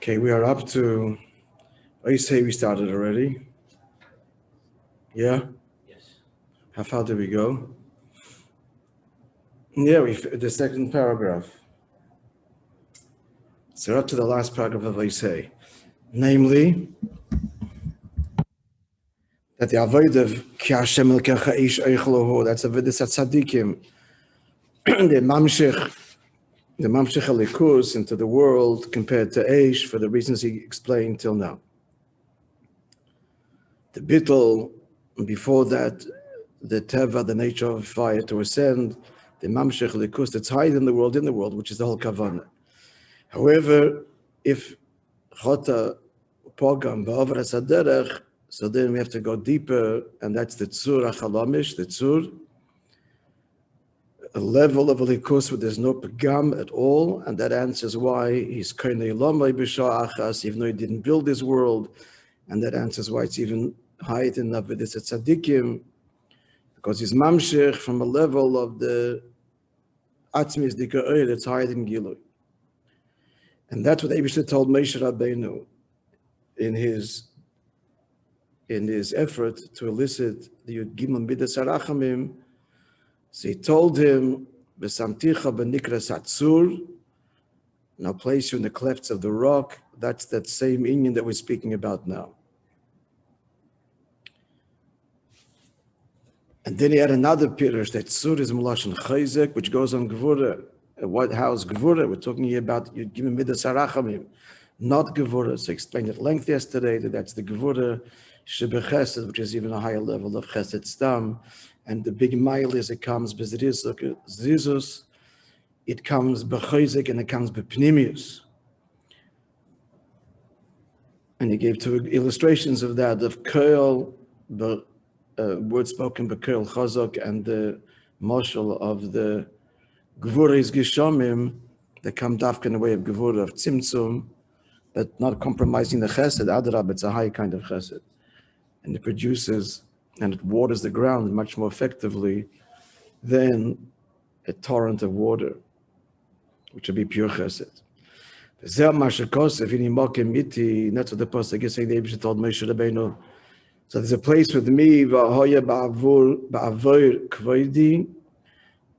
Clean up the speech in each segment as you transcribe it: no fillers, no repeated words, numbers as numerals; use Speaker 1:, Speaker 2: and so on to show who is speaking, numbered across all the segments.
Speaker 1: Okay, we are up to, I say we started already. Yeah?
Speaker 2: Yes.
Speaker 1: How far did we go? Yeah, the second paragraph. So up to the last paragraph of Isai. Namely, that the avoid of Ki Hashem Elkecha Ish Eichlohu, that's Avedis Tzadikim, the Mamshech Elikus into the world compared to Eish for the reasons he explained till now. The Bittul, before that, the Teva, the nature of fire to ascend, the Mamshech Elikus that's higher than the world in the world, which is the whole Kavanah. However, if Chota Pogam Ba'over HaSaderech, so then we have to go deeper, and that's the Tzur HaChalamish, the Tzur, a level of Elikus where there's no Pagam at all, and that answers why he's Kainei Lomai B'Shah Achas, even though he didn't build this world, and that answers why it's even higher than Avedis Tzadikim, because he's Mamshech from a level of the Atzmis Dika that's higher than Gilui. And that's what Eibishter told Moishe Rabbeinu in his effort to elicit the Yud Gimel Midas HaRachamim. So he told him, "V'samticha b'nikras hatzur," and I'll place you in the clefts of the rock. That's that same inyan that we're speaking about now. And then he had another pirush that tzur is Melashon Chayzek, which goes on Gevurah. How's Gevurah? We're talking here about Yud Gimel Midas HaRachamim, not Gevurah. So I explained at length yesterday that's the Gevurah Shebechesed, which is even a higher level of Chesed Stam. And the big mile is it comes B'Zizus, it comes B'Chayzek, and it comes B'Pnimius. And he gave two illustrations of that, of Koel, the word spoken B'Koel Chazak, and the Moshel of the Gevurah's Gishomim that come dafka in the way of Gevurah of Tzimtzum, but not compromising the Chesed. Adrab, it's a high kind of Chesed. And it produces and it waters the ground much more effectively than a torrent of water, which would be pure Chesed. That's what the pasuk is saying. The Eibishter told Moishe Rabbeinu, so there's a place with me,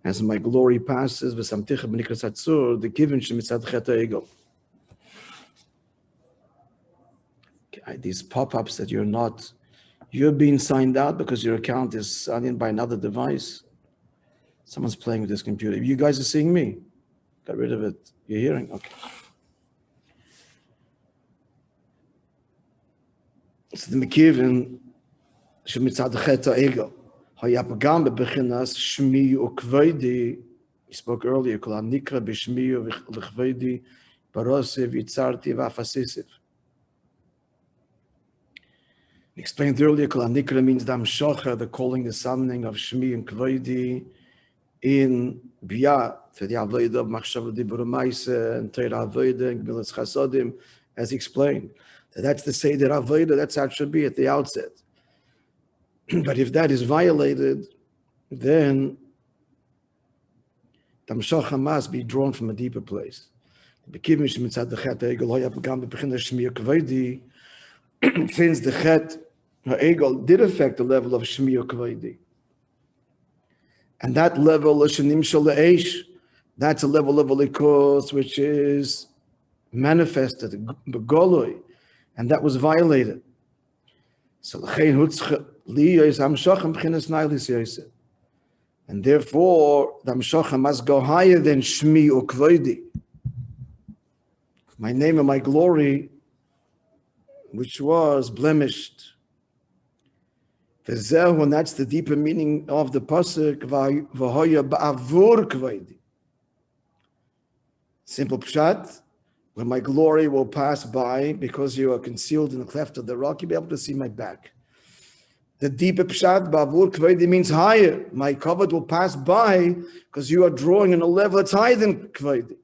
Speaker 1: as my glory passes, the given shemitzad chet ha'egel. These pop-ups that you're being signed out because your account is signed in by another device. Someone's playing with this computer. You guys are seeing me. Got rid of it. You're hearing? Okay. So the Mekivin shemitzad chet ha'egel. He spoke earlier, he explained earlier, Nikra means the Amshocha, the calling, the summoning of Shmi and Kvodi in Biyah, for the Avodah of Machshav Dibur Maisa and Teira Avodah and Gemilas Chasodim, as he explained. That's the Seder Avodah, that's how it should be at the outset. But if that is violated, then the Amshocha must be drawn from a deeper place. Since the Chet Ha'egel did affect the level of Shmi Kvodi, and that level of Shanim Shal Eish, that's a level of Elikus which is manifested, Begoloi, and that was violated. So and therefore the Amshocha must go higher than Shmi or Kvodi. My name and my glory, which was blemished. And that's the deeper meaning of the pasuk. V'hoya ba'avur kvodi. Simple pshat. When my glory will pass by, because you are concealed in the cleft of the rock, you'll be able to see my back. The deeper pshat, ba'avur kvodi, means higher. My kavod will pass by because you are drawing on a level that's higher than kvodi.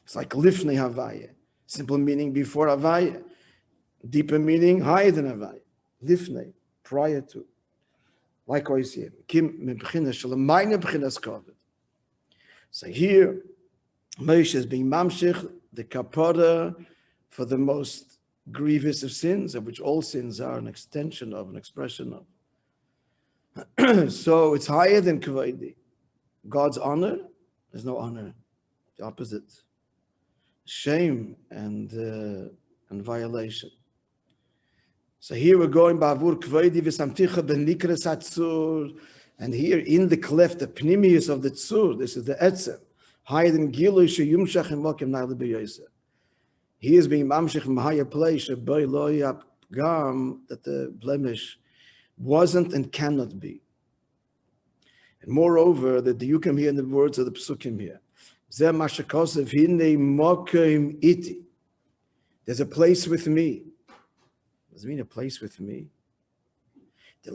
Speaker 1: It's like lifnei havaya. Simple meaning before Havaya. Deeper meaning higher than Havaya. Lifnei, prior to. Likewise here. So here, Moishe is being mamshich the kapara for the most grievous of sins, of which all sins are an extension of, an expression of. So it's higher than kavodi. God's honor, there's no honor. The opposite. Shame and violation. So here we're going ba'avur kavodi v'samticha b'nikras hatzur, and here in the cleft, the pnimius of the tzur, this is the etzem, higher than gilu sheyumshach imokim na'le b'yosef. He is being mamshich from a higher place, that the blemish wasn't and cannot be. And moreover, the diukim here in the words of the psukim here. There's a place with me. What does it mean, a place with me? The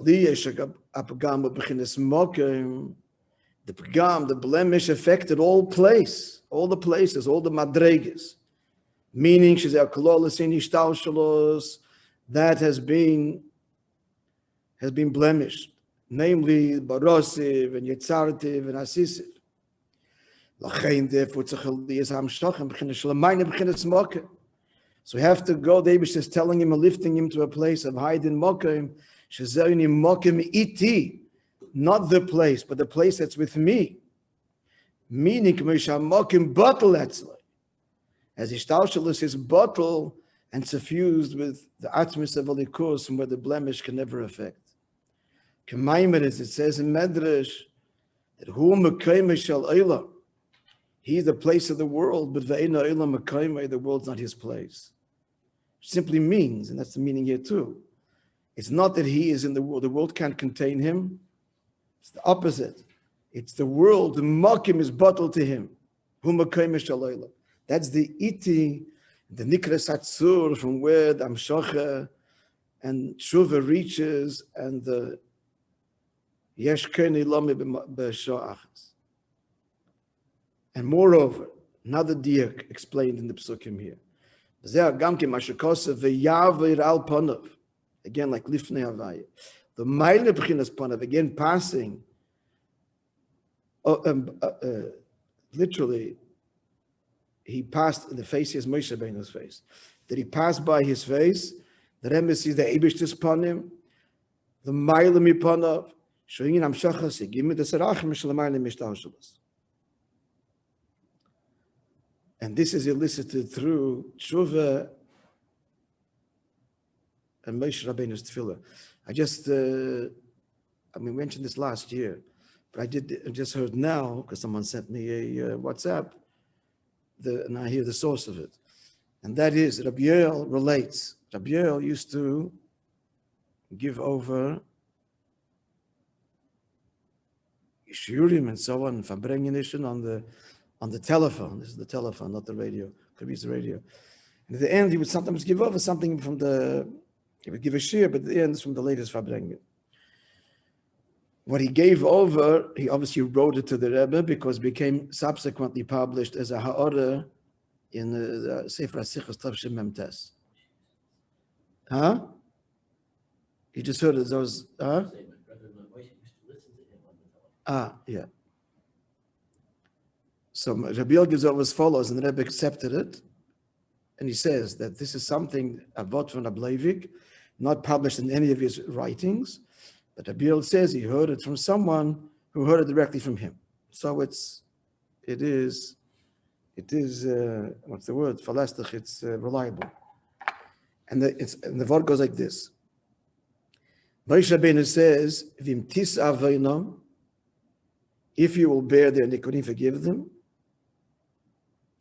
Speaker 1: pagam, the blemish affected all the places, all the madregas. Meaning, that has been blemished, namely barosiv and yitzartiv and asisiv. So we have to go. The Eibush is telling him and lifting him to a place of hiding mokim. Shezayni mokim iti, not the place, but the place that's with me. Meaning, mokim bottle etzlei. As Ishtalshalus is bottled and suffused with the atmos of Alikus, from where the blemish can never affect. As it says in Medrash, that Hu Mekayme Shel Eilam, he is the place of the world, but Ve'ena Eilam Mekayme, the world's not his place. Simply means, and that's the meaning here too, it's not that he is in the world can't contain him, it's the opposite. It's the world, the Makim is bottled to him. Hu Mekayme Shel Eilam. That's the iti, the nikras hatzur, from where the amshocha and tshuva reaches, and the yesh keni lomi b'sho'achas. And moreover, another diak explained in the psukim here. Again, like lifnei havaya. The maile b'chinas panav, again passing, literally, he passed in the face, he has Moishe Rabbeinu's face. That he passed by his face, the Rebbe sees the Eibishter's upon him, the Mailim upon him, Shoyin Amshachas, he give me the Serachim, Shalamayim Mishtaushalas. And this is elicited through Tshuva and Moishe Rabbeinu's Tefillah. We mentioned this last year, but I just heard now, because someone sent me a WhatsApp, and I hear the source of it. And that is, Rabbi Yoel relates. Rabbi Yoel used to give over Yishurim and so on, Fabrengenischen on the telephone. This is the telephone, not the radio. Could be the radio. And at the end, he would sometimes give over something he would give a shir, but at the end, it's from the latest Fabrengen. What he gave over, he obviously wrote it to the Rebbe because it became subsequently published as a ha'orah in the Sefer HaSichos Tav Shem Mem Tes. Huh? You just heard it, those, huh? Yeah. So Rabbi Yoel gives over as follows, and the Rebbe accepted it, and he says that this is something, a vot from Rabbi Leivik, not published in any of his writings, but Rabbi Yoel says he heard it from someone who heard it directly from him. So it is what's the word? Falastich, it's reliable. And the word goes like this. Moishe Rabbeinu says, Vim tis aveinam, if you will bear their iniquity, forgive them.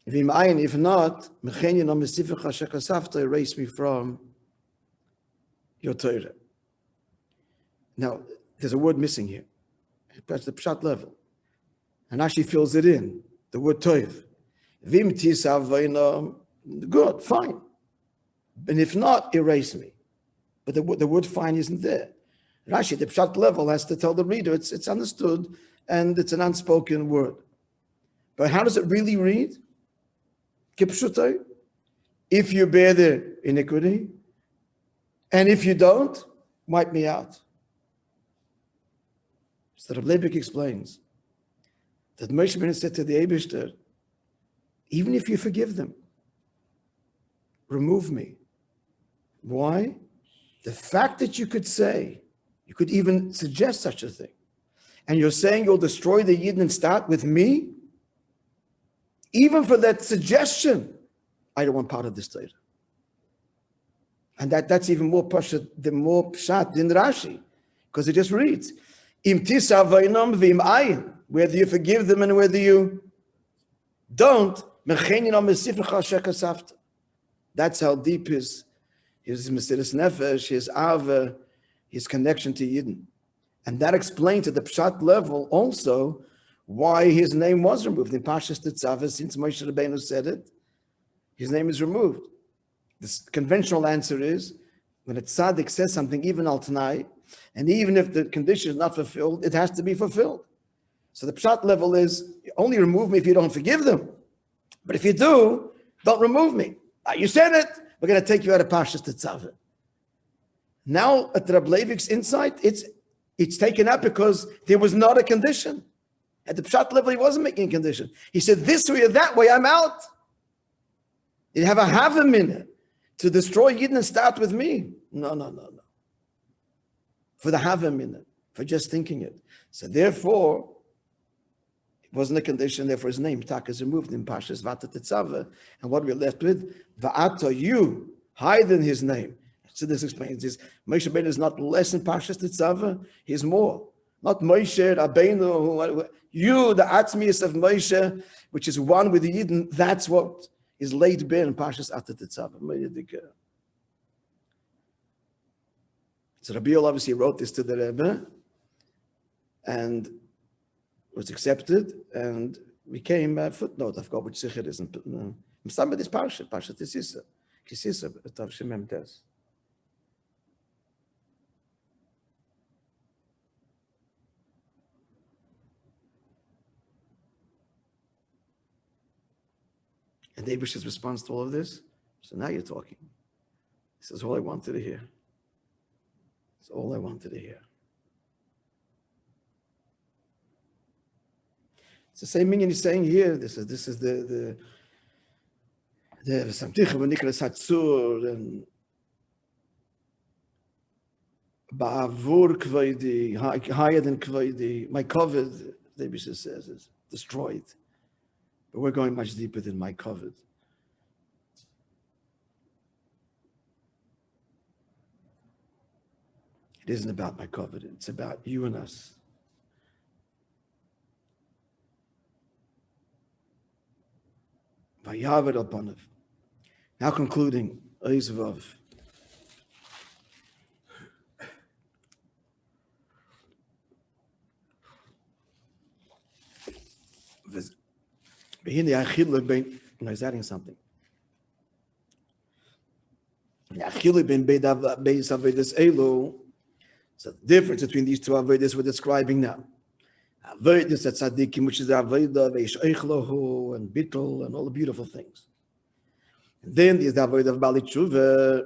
Speaker 1: Vim ayin, if not, mechen yinam mesifecha shekasafta, erase me from your Torah. Now, there's a word missing here. That's the pshat level. And actually fills it in, the word toiv. Vim tis aveinam, good, fine. And if not, erase me. But the word fine isn't there. Rashi, the pshat level has to tell the reader it's understood and it's an unspoken word. But how does it really read? Kipshutai, if you bear the iniquity, and if you don't, wipe me out. So Rabbi Leibik explains that Moishe Rabbeinu said to the Eibishter, even if you forgive them, remove me. Why? The fact that you could say, you could even suggest such a thing, and you're saying you'll destroy the Yidden and start with me, even for that suggestion, I don't want part of this Torah. And that's even more pshat than Rashi, because it just reads, Im tisa v'inam v'im ayin, whether you forgive them and whether you don't, that's how deep his Mesiras Nefesh, his Ava, his connection to Yidden. And that explains at the pshat level also why his name was removed. In Parshas Tetzaveh, since Moishe Rabbeinu said it, his name is removed. The conventional answer is, when a tzaddik says something, even al tanai, and even if the condition is not fulfilled, it has to be fulfilled. So the pshat level is, only remove me if you don't forgive them. But if you do, don't remove me. You said it, we're going to take you out of Parshas Tetzaveh. Now, at Rabbi Leivik's insight, it's taken up because there was not a condition. At the pshat level, he wasn't making a condition. He said, this way or that way, I'm out. You have a minute to destroy Yidden and start with me. No. For the have a minute, for just thinking it. So therefore, it wasn't a condition, therefore his name, Tak, is removed in Parshas Vata Tetzaveh. And what we're left with, Va'ata, you, hide in his name. So this explains this. Moishe Rabbeinu is not less in Parshas Tetzaveh, he's more. Not Moishe Rabbeinu, you, the Atzmius of Moishe, which is one with the Yidden, that's what is laid bare in Parshas Vata Tetzaveh. So Rabbi obviously wrote this to the Rebbe and was accepted and became a footnote. I forgot which sikh it is. Somebody's Parsha Tisisa. Kisisa, Tav Shemem Tes. And Abish's response to all of this, so now you're talking. He says, all I wanted to hear. It's all I wanted to hear. It's the same meaning he's saying here. This is the Samticha v'nikras hatzur and ba'avur k'vaydi, higher than k'vaydi. My covet, the Abishah says, is destroyed. But we're going much deeper than my covet. It isn't about my covet, it's about you and us. Vayavet al-Panav. Now concluding, Eizvav. He's adding something. So the difference between these two avodas we're describing now. Avodas at tzaddikim, which is the avodah veish eichlohu and bittul and all the beautiful things. And then there's the avodah of Bali Tshuva.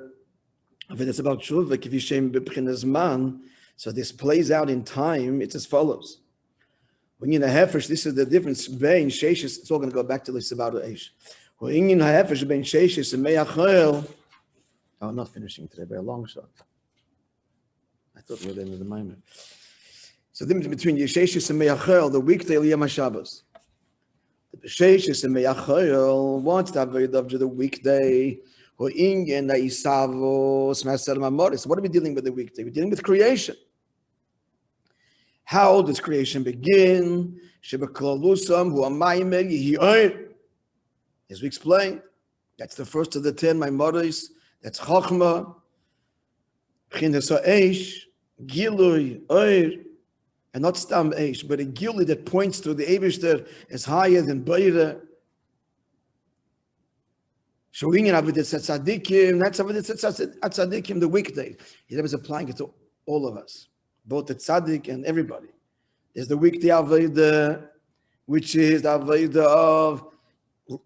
Speaker 1: Avodas about Tshuva, kivishem b'pchinas man. So this plays out in time. It's as follows. When you're in a hefesh, this is the difference. Bein sheishes. It's all going to go back to this about eish. When you're in a hefesh, bein sheishes and meyachel. Oh, I'm not finishing today by a long shot. I thought we were in the Maamar. So the difference between Yesheshis and Meyachel, the weekday Yom HaShabbos. The Yesheshis and Meyachel wants to have the weekday. What are we dealing with the weekday? We're dealing with creation. How does creation begin? As we explained, that's the first of the 10 Maimoros. That's Chochmah, Chinas Ha'esh, Gilui, Oir, and not Stam Eish, but a Gilui that points to the Eibishter as higher than Beire. Showing in Avodas Tzadikim, that's Avodas Tzadikim, the weekday. He was applying it to all of us, both the Tzadik and everybody. There's the weekday Avodah, which is the Avodah of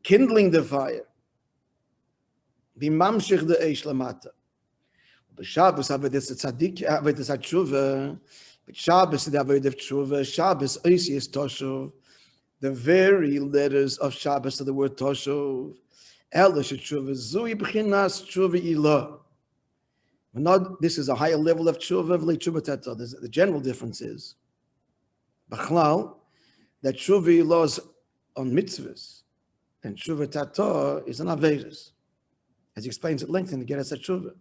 Speaker 1: kindling the fire. Bimamshich the Eish Lamata. The Shabbos Avodas Tzadik, Avodas HaTshuva, but Shabbos the Avodah of Tshuva, Shabbos Oisius Toshuv, the very letters of Shabbos of the word Toshuv, This is a higher level of tshuva. The general difference is, b'chlal, that tshuva ilah is on mitzvahs, and tshuva tata is on avedas. As he explains at length in the Geras HaTshuva.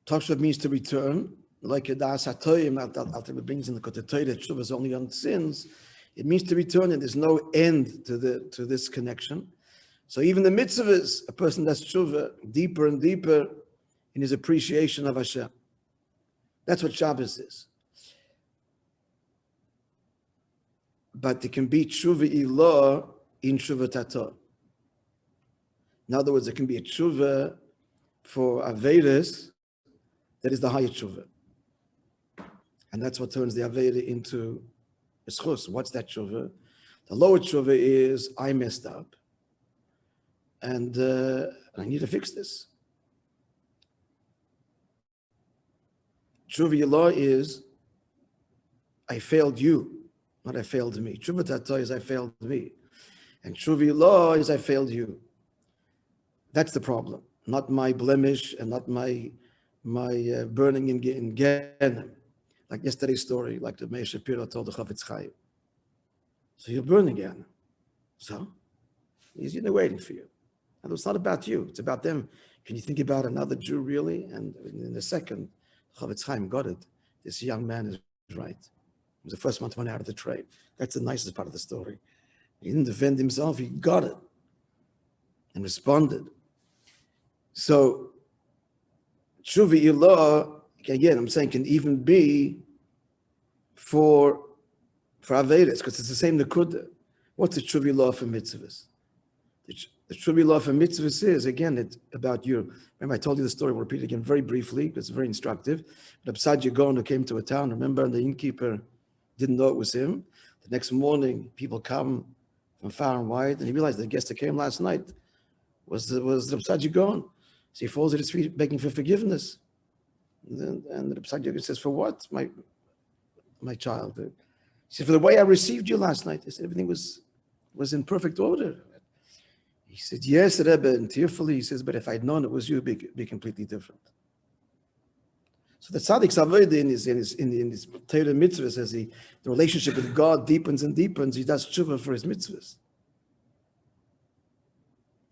Speaker 1: Tashuv means to return, like a das hatoyim, ultimately brings in the Kotetay that tshuva is only on sins. It means to return, and there's no end to this connection. So even the mitzvahs, a person does tshuva deeper and deeper in his appreciation of Hashem. That's what Shabbos is. But it can be tshuva ilah in tshuva tata. In other words, there can be a tshuva for avedas that is the higher tshuva. And that's what turns the aveda into a schus. What's that tshuva? The lower tshuva is, I messed up. And I need to fix this. Tshuva ilah is, I failed you, not I failed me. Tshuva tata is, I failed me. And tshuva ilah is, I failed you. That's the problem, not my blemish and not my burning in Gehenna. Like yesterday's story, like the Meir Shapiro told the h'tשכ. So you're burning again. So he's waiting for you. And it's not about you, it's about them. Can you think about another Jew really? And in a second, h'tשכ got it. This young man is right. He was the first one to run out of the train. That's the nicest part of the story. He didn't defend himself, he got it and responded. So, tshuva ilah, again, I'm saying, can even be for avedas, because it's the same nekuda. What's the tshuva ilah for mitzvahs? The tshuva ilah for mitzvahs is, again, it's about you. Remember, I told you the story, we'll repeat it again very briefly, because it's very instructive. But Absad Yagon, who came to a town, remember, and the innkeeper didn't know it was him. The next morning, people come from far and wide, and he realized the guest that came last night was the Absad Yagon. So he falls at his feet begging for forgiveness. And the Psaq Yoga says, for what, my child? He said, for the way I received you last night. He said, everything was in perfect order. He said, yes, Rebbe, and tearfully, he says, but if I'd known it was you, it'd be completely different. So the Tzaddik's Avodah in his Torah mitzvahs, as the relationship with God deepens and deepens, he does tshuva for his mitzvahs.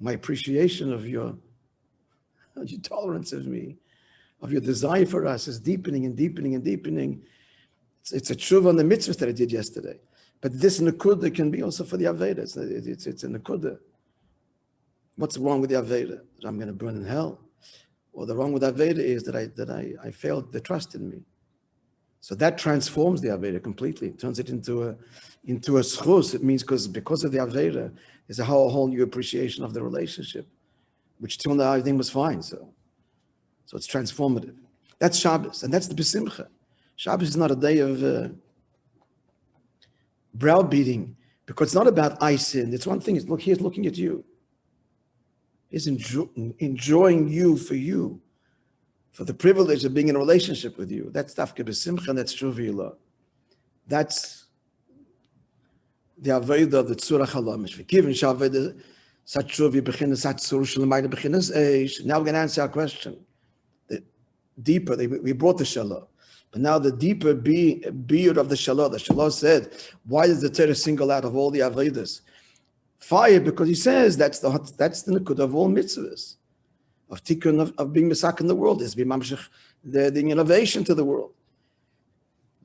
Speaker 1: My appreciation of your tolerance of me, of your desire for us is deepening and deepening and deepening. It's a tshuva on the mitzvahs that I did yesterday. But this nekuda can be also for the Avedas. It's a nekuda. What's wrong with the Aveda? That I'm going to burn in hell? Or the wrong with Aveda is that I failed the trust in me. So that transforms the Aveda completely. It turns it into a schus. It means because of the Aveda, there's a whole new appreciation of the relationship, which till now everything was fine. So it's transformative. That's Shabbos, and that's the Besimcha. Shabbos is not a day of browbeating, because it's not about I sinned. It's one thing. It's he's looking at you. He's enjoying you, for the privilege of being in a relationship with you. That's Dafka Besimcha, and that's Tshuva ilah. That's the Avodah of the Tzura Chalamish. Now we're going to answer our question. The deeper, we brought the Shalah. But now the deeper beard of the Shalah. The Shalah said, why does the Torah single out of all the Avodas fire? Because he says that's the Nekud of all mitzvahs. Of tikkun, of being misak in the world, is be mamshech, the innovation to the world.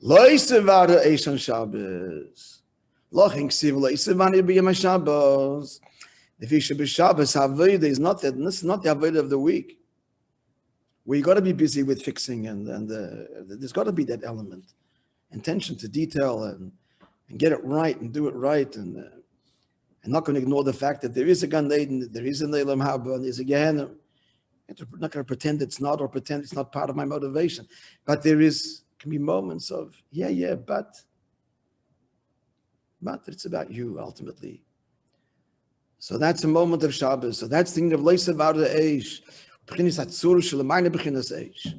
Speaker 1: Lo yisevara eishon Shabbos. Lo chinksiv lo yisevani b'yom Shabbos. The Visha b'Shabbos Avodah is not that. This is not the Avodah of the week. We got to be busy with fixing, and there's got to be that element, attention to detail, and get it right and do it right, and not going to ignore the fact that there is a Gan Eden, there is an Olam Haba, and there's a Gehenna. I'm not going to pretend it's not, or pretend it's not part of my motivation. But can be moments of, but it's about you ultimately. So that's a moment of Shabbos. So that's the thing of Leisav Arda Eish. B'chinas Hatzur Shalamayne B'chinas Eish.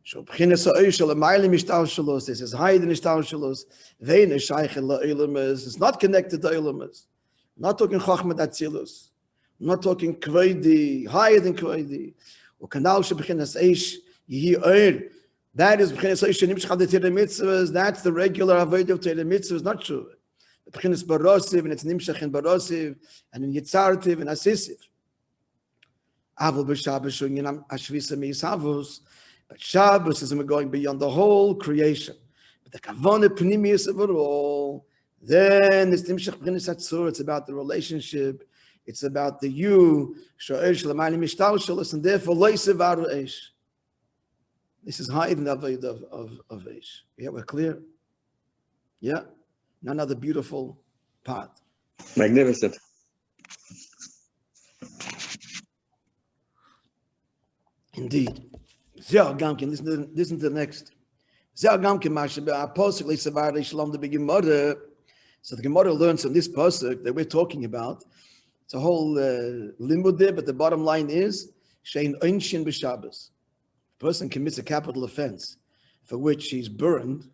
Speaker 1: So B'chinas Eish Shalamayne Mishtal Shalos. This is higher than Mishtal Shalos. Vein is Shaykh La'Elamas. It's not connected to Elamas. Not talking Chochmah Atzilus. Not talking Kvedi, higher than Kvedi. U'kanal shebechinas eish yihi oir. That is bechinas eish shenimshach ad Torah mitzvahs. That's the regular avodah of Torah mitzvahs. Not true. Bechinas barosiv, and it's nimshach in barosiv, and in yitzartiv, and asisiv. Avol b'Shabbos shunyin ashvisa meisavos. But Shabbos is when we're going beyond the whole creation. But the kavanah pnimius of it all, then it's nimshach b'chinas atzur. It's about the relationship. It's about the you, and therefore eish. This is higher than the avodah of eish. Yeah, we're clear? Yeah? Another beautiful part.
Speaker 2: Magnificent.
Speaker 1: Indeed. Listen to the next. So the Gemara learns from this pasuk that we're talking about. It's a whole limbo there, but the bottom line is shein einshin b'Shabbos. A person commits a capital offense for which he's burned.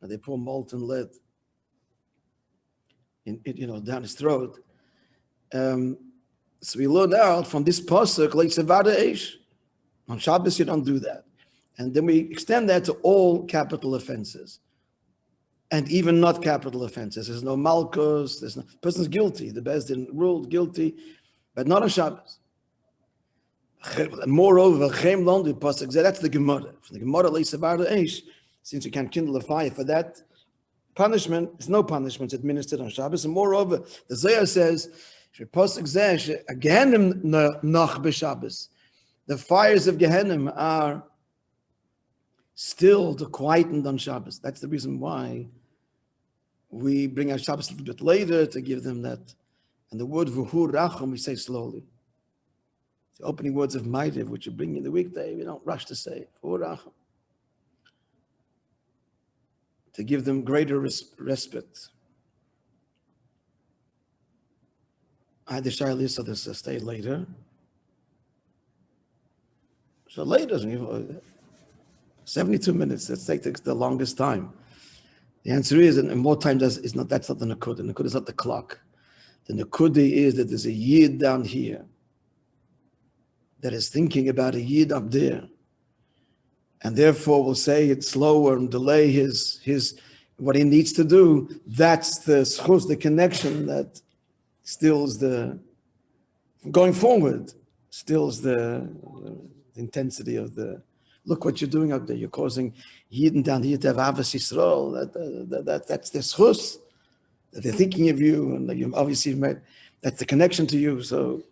Speaker 1: And they pour molten lead down his throat. So we learn out from this pasuk like sevada eish. On Shabbos you don't do that, and then we extend that to all capital offenses. And even not capital offenses. There's no malchus, the person's guilty. The Beis Din ruled guilty, but not on Shabbos. Moreover, that's the Gemara. From the Gemara, since you can't kindle a fire for that punishment, there's no punishment administered on Shabbos. And moreover, the Zohar says, the fires of Gehenna are still quietened on Shabbos. That's the reason why we bring our Shabbos a little bit later to give them that. And the word Vuhu Rachum we say slowly. The opening words of Maidiv, which you bring in the weekday, we don't rush to say Vuhu Rachum. To give them greater respite. I had the Shaili, so this stay later. So later, 72 minutes, let's take the longest time. The answer is, and more time that's not the Nakud. The Nakud is not the clock. The Nakud is that there's a Yid down here that is thinking about a Yid up there. And therefore will say it slower and delay his what he needs to do. That's the schus, the connection that stills going forward, stills the intensity of the. Look what you're doing up there. You're causing Yidden down here to have Avos Yisrael. That's the schus that they're thinking of you, and you obviously that's the connection to you. So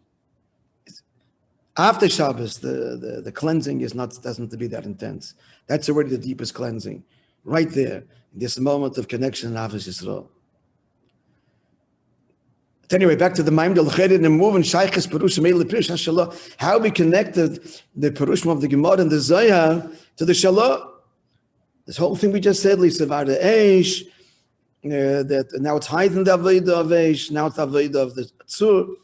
Speaker 1: after Shabbos, the cleansing doesn't to be that intense. That's already the deepest cleansing, right there. This moment of connection in Avos Yisrael. Anyway, back to the Maim del Cheder and moving Shaykhis Perushim Eil Perush Hashalah. How we connected the Perushim of the Gemara and the Zohar to the Shalah. This whole thing we just said, Lisa Varda Eish, that now it's hiding the Avodah of Eish, now it's the Avodah of the Tzur.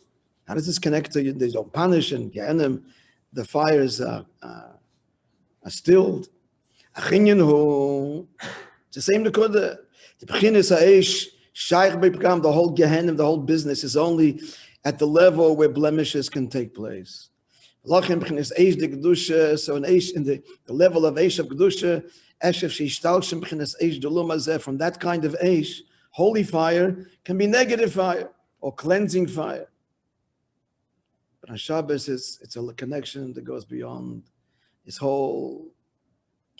Speaker 1: How does this connect to you? They don't punish and Gehenim. The fires are stilled. Achinyan it's the same Nekuda. The Bechinis HaEish. The whole Gehenna, the whole business is only at the level where blemishes can take place. So an Eish in the level of Eish of Kedusha, from that kind of Eish, holy fire can be negative fire or cleansing fire. But on Shabbos, it's a connection that goes beyond this whole,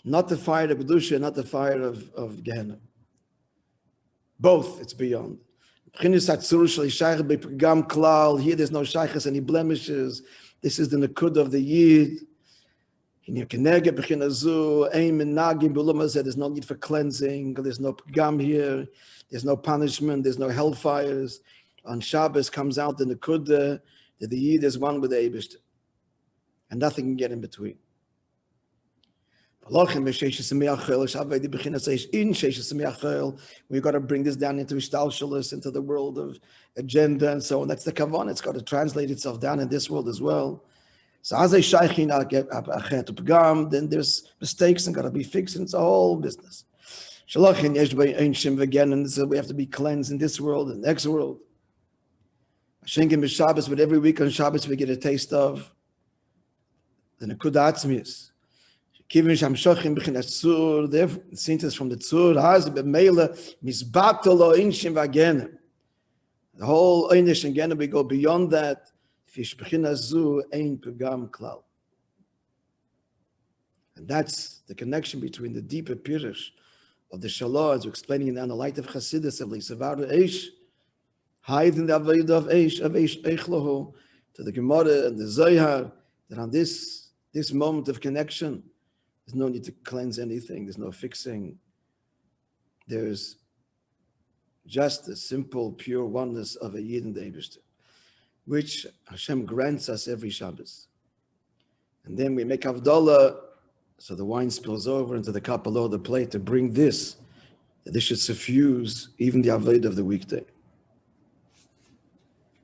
Speaker 1: not the fire of Kedusha, not the fire of Gehenna. Both, it's beyond. Here there's no shaykhs, any blemishes. This is the Nakud of the Yid. There's no need for cleansing. There's no pgam here. There's no punishment. There's no hellfires. On Shabbos comes out the Nakud that the Yid is one with the Eibishter. And nothing can get in between. We've got to bring this down into Ishtalshalis, into the world of agenda and so on. That's the kavanah. It's got to translate itself down in this world as well. So as a shaykhin, then there's mistakes and got to be fixed, and it's a whole business. And so we have to be cleansed in this world and the next world. Schenken b'Shabbos, but every week on Shabbos we get a taste of the Nekuda Atzmius. Kivin Sham Shochim B'chinas Tzur, the sentence from the Tzur, Haz B'Meila Mizbatolo Inshim V'Agenim. The whole Einish and Genim, we go beyond that. Fish B'chinas Zu Ein Pegam Klal. And that's the connection between the deeper Pirush of the Shalah, as we're explaining now in the light of Chassidus, of L'Isavaru Eish, hide in the Avodah of Eish Eichlohu, to the Gemara and the Zohar, that on this moment of connection, there's no need to cleanse anything, there's no fixing. There's just the simple, pure oneness of a Yid and the Eibishter, which Hashem grants us every Shabbos. And then we make Havdalah, so the wine spills over into the cup below the plate to bring this, that this should suffuse even the Avodah of the weekday.